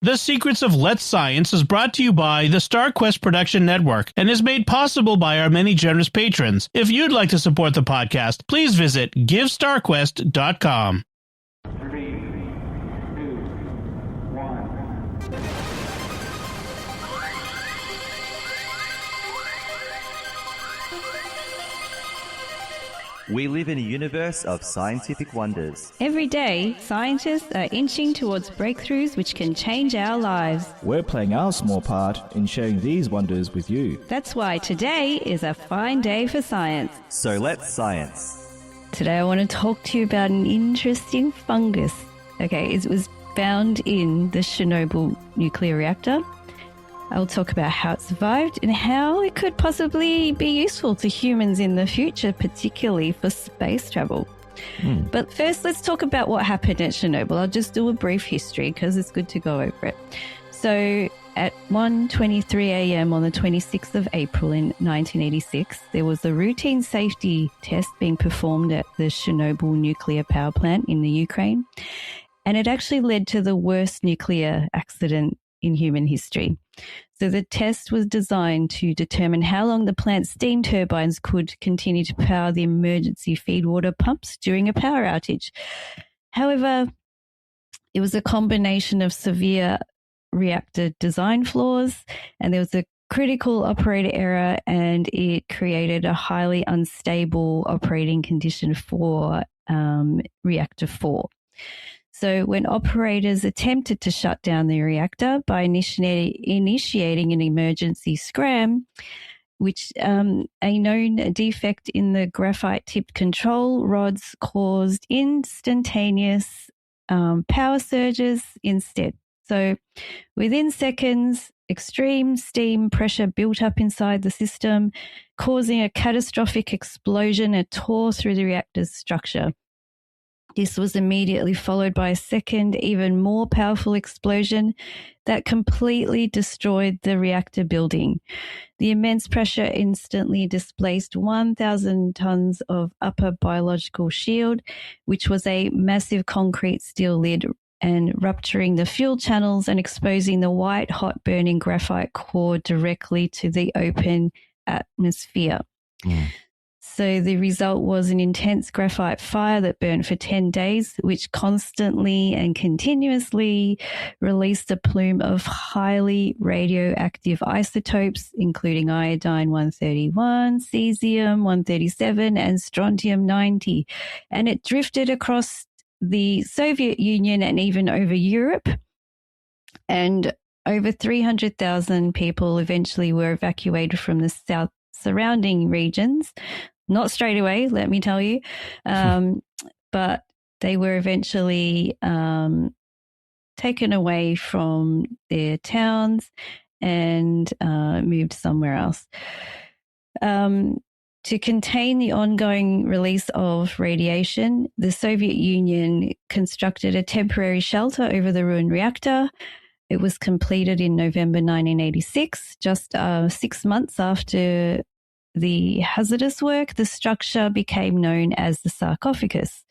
The Secrets of Let's Science is brought to you by the StarQuest Production Network and is made possible by our many generous patrons. If you'd like to support the podcast, please visit GiveStarQuest.com. 3, 2, 1. We live in a universe of scientific wonders. Every day, scientists are inching towards breakthroughs which can change our lives. We're playing our small part in sharing these wonders with you. That's why today is a fine day for science. So let's science. Today I want to talk to you about an interesting fungus. Okay, it was found in the Chernobyl nuclear reactor. I'll talk about how it survived and how it could possibly be useful to humans in the future, particularly for space travel. But first, let's talk about what happened at Chernobyl. I'll just do a brief history because it's good to go over it. So at 1:23 a.m. on the 26th of April in 1986, there was a routine safety test being performed at the Chernobyl nuclear power plant in the Ukraine. And it actually led to the worst nuclear accident in human history. So the test was designed to determine how long the plant's steam turbines could continue to power the emergency feed water pumps during a power outage. However, it was a combination of severe reactor design flaws, and there was a critical operator error, and it created a highly unstable operating condition for reactor 4. So when operators attempted to shut down the reactor by initiating an emergency scram, which a known defect in the graphite-tipped control rods caused instantaneous power surges instead. So within seconds, extreme steam pressure built up inside the system, causing a catastrophic explosion and tore through the reactor's structure. This was immediately followed by a second, even more powerful explosion that completely destroyed the reactor building. The immense pressure instantly displaced 1,000 tons of upper biological shield, which was a massive concrete steel lid, and rupturing the fuel channels and exposing the white, hot burning graphite core directly to the open atmosphere. So the result was an intense graphite fire that burned for 10 days, which constantly and continuously released a plume of highly radioactive isotopes, including iodine-131, cesium-137, and strontium-90. And it drifted across the Soviet Union and even over Europe. And over 300,000 people eventually were evacuated from the south surrounding regions. Not straight away, let me tell you, but they were eventually taken away from their towns and moved somewhere else. To contain the ongoing release of radiation, the Soviet Union constructed a temporary shelter over the ruined reactor. It was completed in November 1986, just 6 months after the hazardous work. The structure became known as the sarcophagus.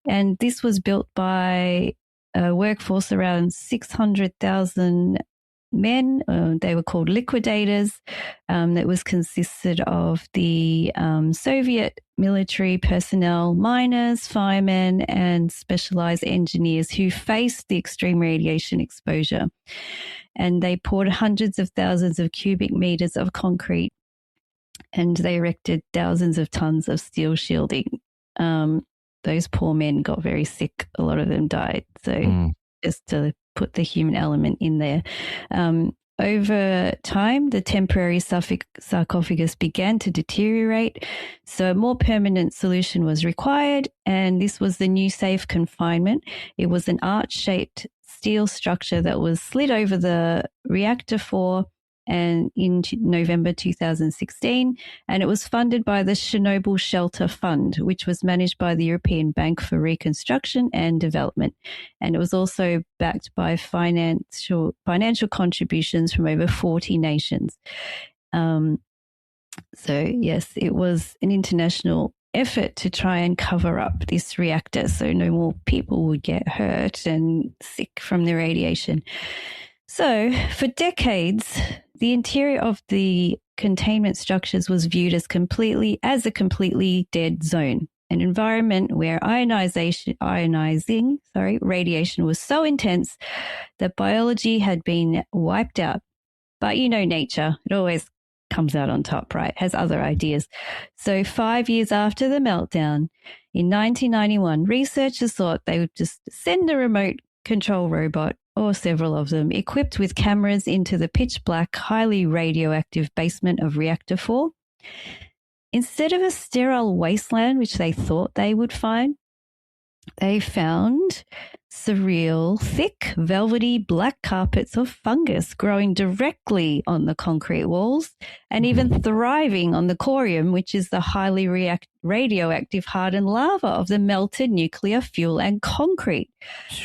And this was built by a workforce around 600,000 men. They were called liquidators. That was consisted of the Soviet military personnel, miners, firemen, and specialized engineers who faced the extreme radiation exposure. And they poured hundreds of thousands of cubic meters of concrete, and they erected thousands of tons of steel shielding. Those poor men got very sick. A lot of them died. So just to put the human element in there. Over time, the temporary sarcophagus began to deteriorate, so a more permanent solution was required, and this was the new safe confinement. It was an arch-shaped steel structure that was slid over the reactor 4 and in November 2016, and it was funded by the Chernobyl Shelter Fund, which was managed by the European Bank for Reconstruction and Development, and it was also backed by financial contributions from over 40 nations. So yes, it was an international effort to try and cover up this reactor so no more people would get hurt and sick from the radiation. So for decades, the interior of the containment structures was viewed as a completely dead zone, an environment where radiation was so intense that biology had been wiped out. But nature, it always comes out on top, right? Has other ideas. So 5 years after the meltdown, in 1991, researchers thought they would just send a remote control robot, or several of them, equipped with cameras into the pitch black, highly radioactive basement of Reactor 4. Instead of a sterile wasteland, which they thought they would find, they found surreal, thick, velvety black carpets of fungus growing directly on the concrete walls and even thriving on the corium, which is the highly radioactive hardened lava of the melted nuclear fuel and concrete.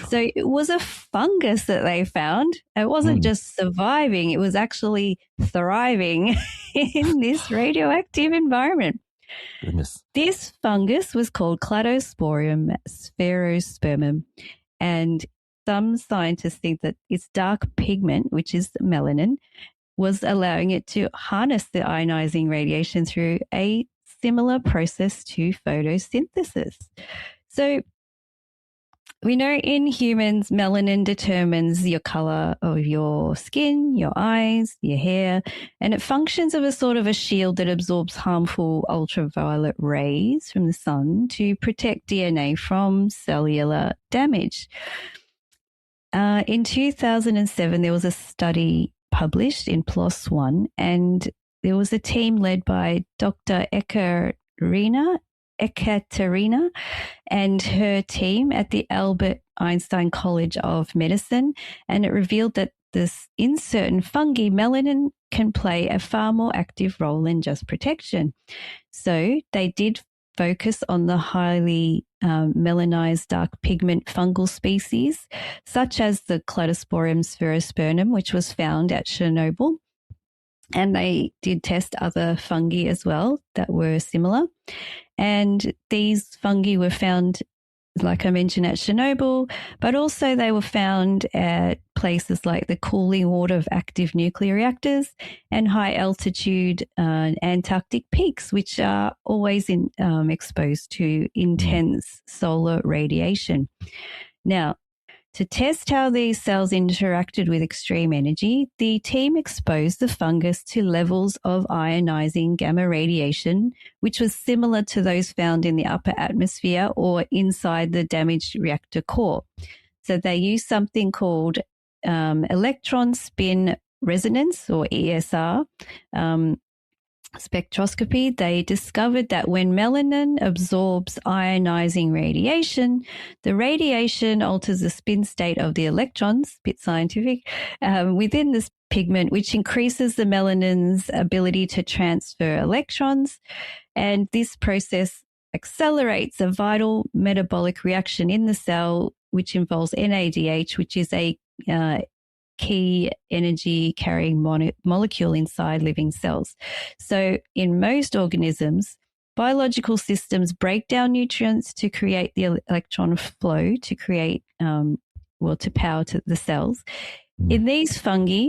So it was a fungus that they found. It wasn't just surviving, it was actually thriving in this radioactive environment. Goodness. This fungus was called Cladosporium sphaerospermum, and some scientists think that its dark pigment, which is melanin, was allowing it to harness the ionizing radiation through a similar process to photosynthesis. So we know in humans, melanin determines your color of your skin, your eyes, your hair, and it functions as a sort of a shield that absorbs harmful ultraviolet rays from the sun to protect DNA from cellular damage. In 2007, there was a study published in PLOS ONE, and there was a team led by Dr. Ekaterina and her team at the Albert Einstein College of Medicine, and it revealed that in certain fungi, melanin can play a far more active role than just protection. So they did focus on the highly melanized dark pigment fungal species, such as the Cladosporium sphaerospermum, which was found at Chernobyl. And they did test other fungi as well that were similar. And these fungi were found, like I mentioned, at Chernobyl, but also they were found at places like the cooling water of active nuclear reactors and high altitude Antarctic peaks, which are always exposed to intense solar radiation. Now, to test how these cells interacted with extreme energy, the team exposed the fungus to levels of ionizing gamma radiation, which was similar to those found in the upper atmosphere or inside the damaged reactor core. So they used something called electron spin resonance, or ESR, spectroscopy. They discovered that when melanin absorbs ionizing radiation, the radiation alters the spin state of the electrons, bit scientific, within this pigment, which increases the melanin's ability to transfer electrons. And this process accelerates a vital metabolic reaction in the cell, which involves NADH, which is a key energy carrying molecule inside living cells. So in most organisms, biological systems break down nutrients to create the electron flow to create, to power to the cells. In these fungi,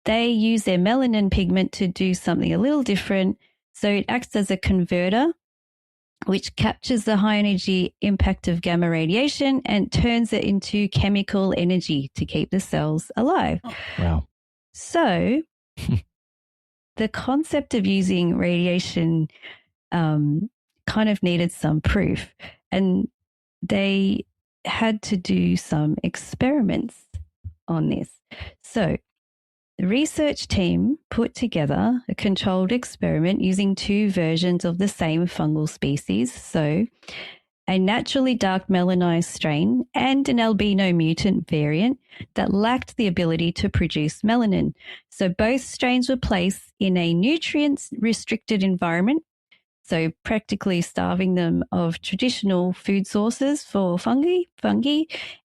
they use their melanin pigment to do something a little different. So it acts as a converter, which captures the high energy impact of gamma radiation and turns it into chemical energy to keep the cells alive. Wow. So the concept of using radiation kind of needed some proof, and they had to do some experiments on this. So the research team put together a controlled experiment using two versions of the same fungal species, so a naturally dark melanized strain and an albino mutant variant that lacked the ability to produce melanin. So both strains were placed in a nutrient-restricted environment, so practically starving them of traditional food sources for fungi,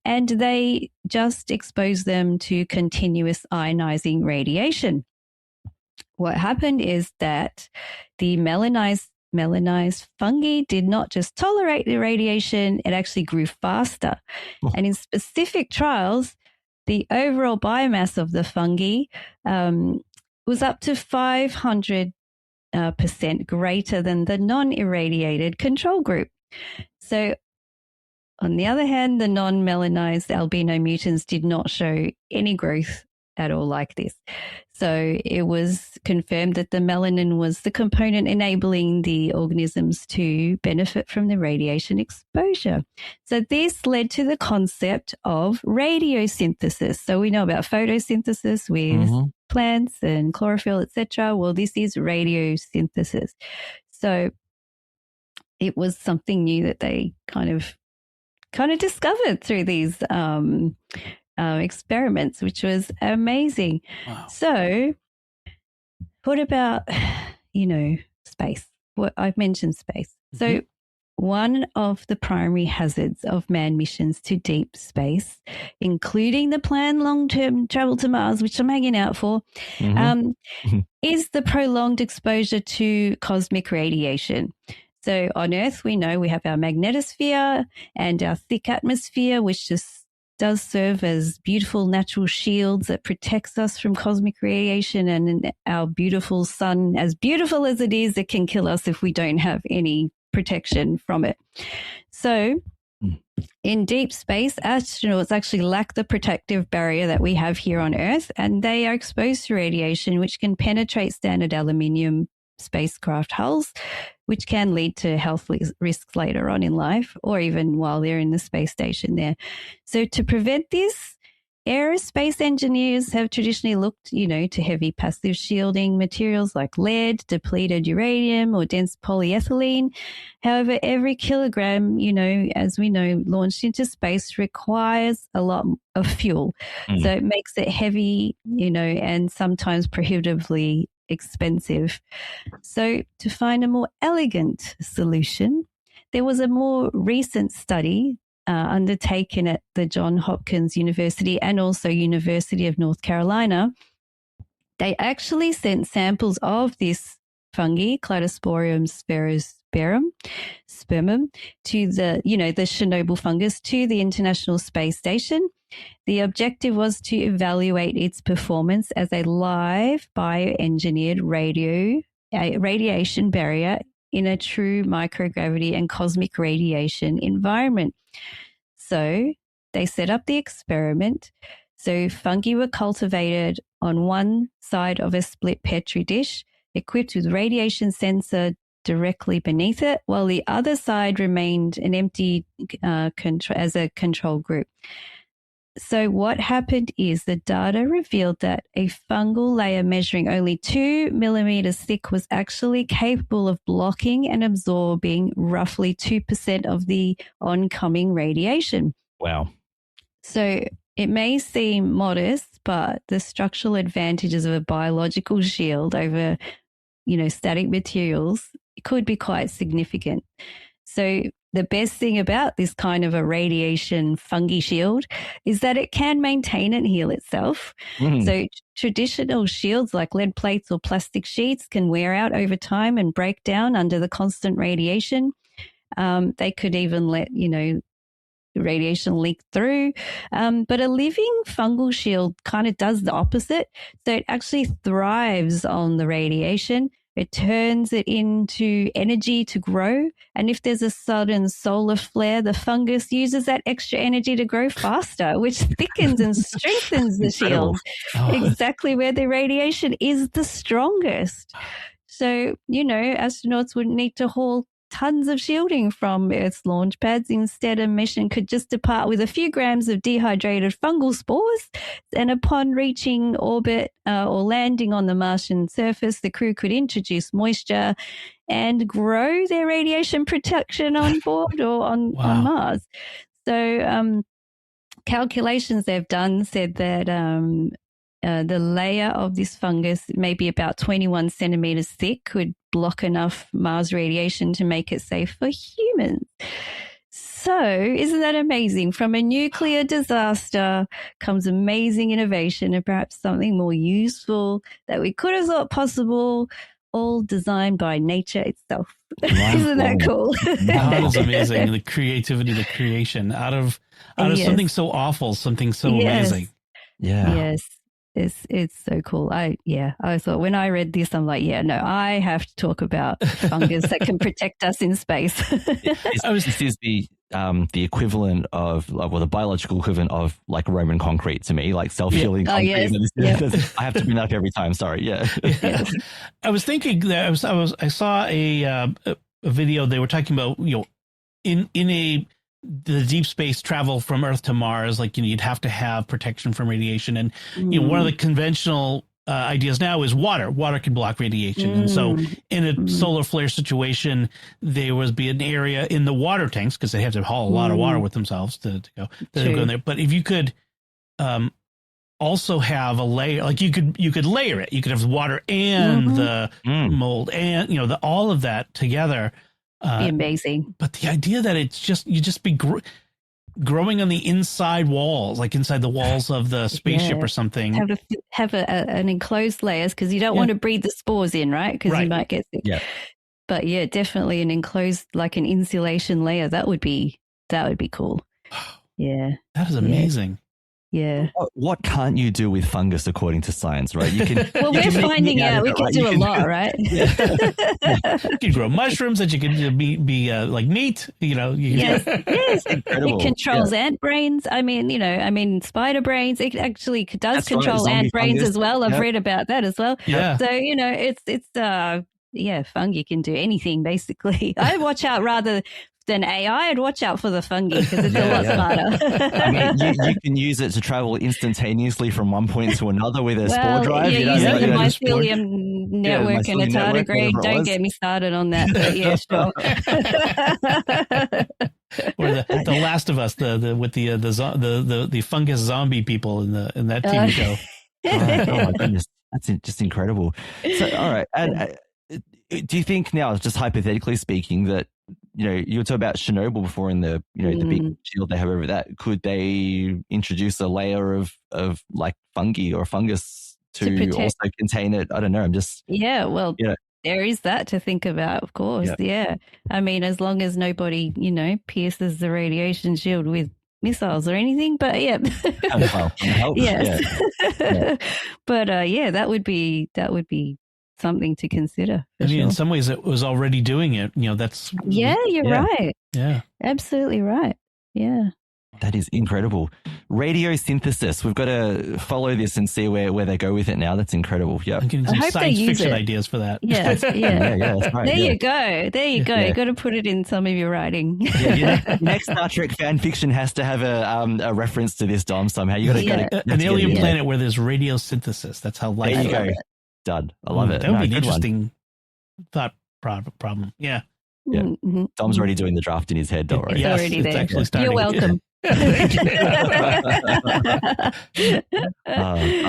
and they just exposed them to continuous ionizing radiation. What happened is that the melanized fungi did not just tolerate the radiation, it actually grew faster. And in specific trials, the overall biomass of the fungi was up to 500% greater than the non-irradiated control group. So, on the other hand, the non-melanized albino mutants did not show any growth at all like this. So it was confirmed that the melanin was the component enabling the organisms to benefit from the radiation exposure. So this led to the concept of radiosynthesis. So we know about photosynthesis with plants and chlorophyll, etc. Well, this is radiosynthesis. So it was something new that they kind of discovered through these experiments, which was amazing. Wow. So what about, space? What I've mentioned space. So one of the primary hazards of manned missions to deep space, including the planned long-term travel to Mars, which I'm hanging out for, is the prolonged exposure to cosmic radiation. So on Earth, we know we have our magnetosphere and our thick atmosphere, which just does serve as beautiful natural shields that protects us from cosmic radiation, and our beautiful sun, as beautiful as it is, it can kill us if we don't have any protection from it. So in deep space, astronauts actually lack the protective barrier that we have here on Earth, and they are exposed to radiation which can penetrate standard aluminium spacecraft hulls, which can lead to health risks later on in life or even while they're in the space station there. So to prevent this, aerospace engineers have traditionally looked, to heavy passive shielding materials like lead, depleted uranium, or dense polyethylene. However, every kilogram, as we know, launched into space requires a lot of fuel. So it makes it heavy, and sometimes prohibitively expensive. So to find a more elegant solution, there was a more recent study undertaken at the Johns Hopkins University and also University of North Carolina. They actually sent samples of this fungi, Cladosporium spermum, to the Chernobyl fungus, to the International Space Station. The objective was to evaluate its performance as a live bioengineered radiation barrier in a true microgravity and cosmic radiation environment. So they set up the experiment. So fungi were cultivated on one side of a split Petri dish, equipped with radiation sensor directly beneath it, while the other side remained an empty as a control group. So what happened is the data revealed that a fungal layer measuring only 2 millimeters thick was actually capable of blocking and absorbing roughly 2% of the oncoming radiation. Wow. So it may seem modest, but the structural advantages of a biological shield over, static materials could be quite significant. So the best thing about this kind of a radiation fungi shield is that it can maintain and heal itself. So traditional shields like lead plates or plastic sheets can wear out over time and break down under the constant radiation. They could even let, radiation leak through. But a living fungal shield kind of does the opposite. So it actually thrives on the radiation. It turns it into energy to grow. And if there's a sudden solar flare, the fungus uses that extra energy to grow faster, which thickens and strengthens the shield, exactly where the radiation is the strongest. So, astronauts wouldn't need to haul tons of shielding from Earth's launch pads. Instead, a mission could just depart with a few grams of dehydrated fungal spores, and upon reaching orbit or landing on the Martian surface, the crew could introduce moisture and grow their radiation protection on board or on Mars. So calculations they've done said that the layer of this fungus, maybe about 21 centimeters thick, could block enough Mars radiation to make it safe for humans. So isn't that amazing? From a nuclear disaster comes amazing innovation and perhaps something more useful that we could have thought possible, all designed by nature itself. Isn't that cool? That is amazing. The creativity, the creation out of something so awful, something so amazing. Yeah. Yes. It's so cool. I thought when I read this, I'm like, yeah, no, I have to talk about fungus that can protect us in space. This is the equivalent of, well, the biological equivalent of like Roman concrete to me, like self-healing concrete. Yes. I have to bring that up every time. Sorry. Yeah. I was thinking that I saw a video. They were talking about, in the deep space travel from Earth to Mars, like, you'd have to have protection from radiation. And, one of the conventional ideas now is water. Water can block radiation. And so in a solar flare situation, there would be an area in the water tanks, because they have to haul a lot of water with themselves to go in there. But if you could also have a layer, like you could layer it. You could have water and the mold and, all of that together. Be amazing. But the idea that you just be growing on the inside walls, like inside the walls of the spaceship or something. Have an enclosed layers, because you don't want to breathe the spores in, right? Because you might get sick. Yeah. But yeah, definitely an enclosed, like an insulation layer. That would be cool. Yeah. That is amazing. Yeah. What can't you do with fungus according to science, right? You can. Well, we're finding out we can do a lot, right? You can grow mushrooms that you can be like meat. Yes. Incredible. It controls ant brains. I mean, spider brains. It actually does control ant brains as well. I've read about that as well. Yeah. So it's fungi can do anything basically. I watch out rather than AI, I'd watch out for the fungi, because it's a lot smarter. I mean, you can use it to travel instantaneously from one point to another with a spore drive. Yeah, using the mycelium network and a tardigrade. Don't get me started on that. But yeah, sure. Or the Last of Us, with the fungus zombie people in that TV show. Oh my goodness, that's just incredible. So, all right, and do you think now, just hypothetically speaking, that you were talking about Chernobyl before, in the the big shield they have over that, could they introduce a layer of like fungi or fungus to also contain it? I don't know. I'm just there is that to think about, of course. Yeah. I mean, as long as nobody pierces the radiation shield with missiles or anything, but yeah. But that would be something to consider. In some ways it was already doing it. That's you're right. Yeah, absolutely right. Yeah, that is incredible. Radiosynthesis. We've got to follow this and see where they go with it now. That's incredible. Yeah, I'm getting some science fiction ideas for that. Yeah. That's right. There you go. You got to put it in some of your writing. Your next Star Trek fan fiction has to have a reference to this, Dom, somehow. You got to an alien planet where there's radiosynthesis. That's how life. There you go. Done. I love it. That would be an interesting thought problem. Yeah. Dom's already doing the draft in his head. Don't worry. Yes, it's actually starting. You're welcome. I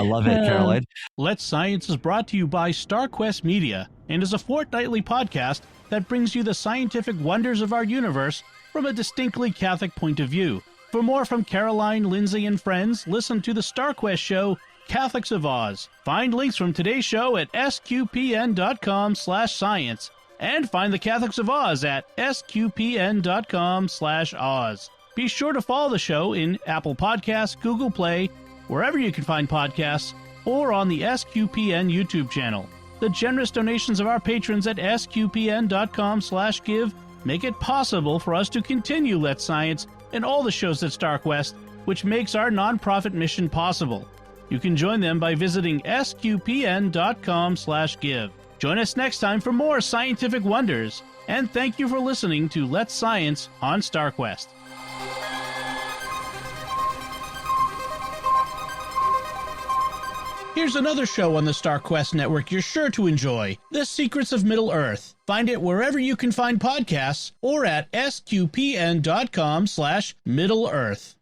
love it, Caroline. Let's Science is brought to you by StarQuest Media and is a fortnightly podcast that brings you the scientific wonders of our universe from a distinctly Catholic point of view. For more from Caroline, Lindsay, and friends, listen to the StarQuest show, Catholics of Oz. Find links from today's show at sqpn.com/science and find the Catholics of Oz at sqpn.com/Oz. Be sure to follow the show in Apple Podcasts, Google Play, wherever you can find podcasts, or on the SQPN YouTube channel. The generous donations of our patrons at sqpn.com/give make it possible for us to continue Let's Science and all the shows at StarQuest, which makes our nonprofit mission possible. You can join them by visiting sqpn.com/give. Join us next time for more scientific wonders, and thank you for listening to Let's Science on StarQuest. Here's another show on the StarQuest network you're sure to enjoy, The Secrets of Middle-earth. Find it wherever you can find podcasts or at sqpn.com/Middle-earth.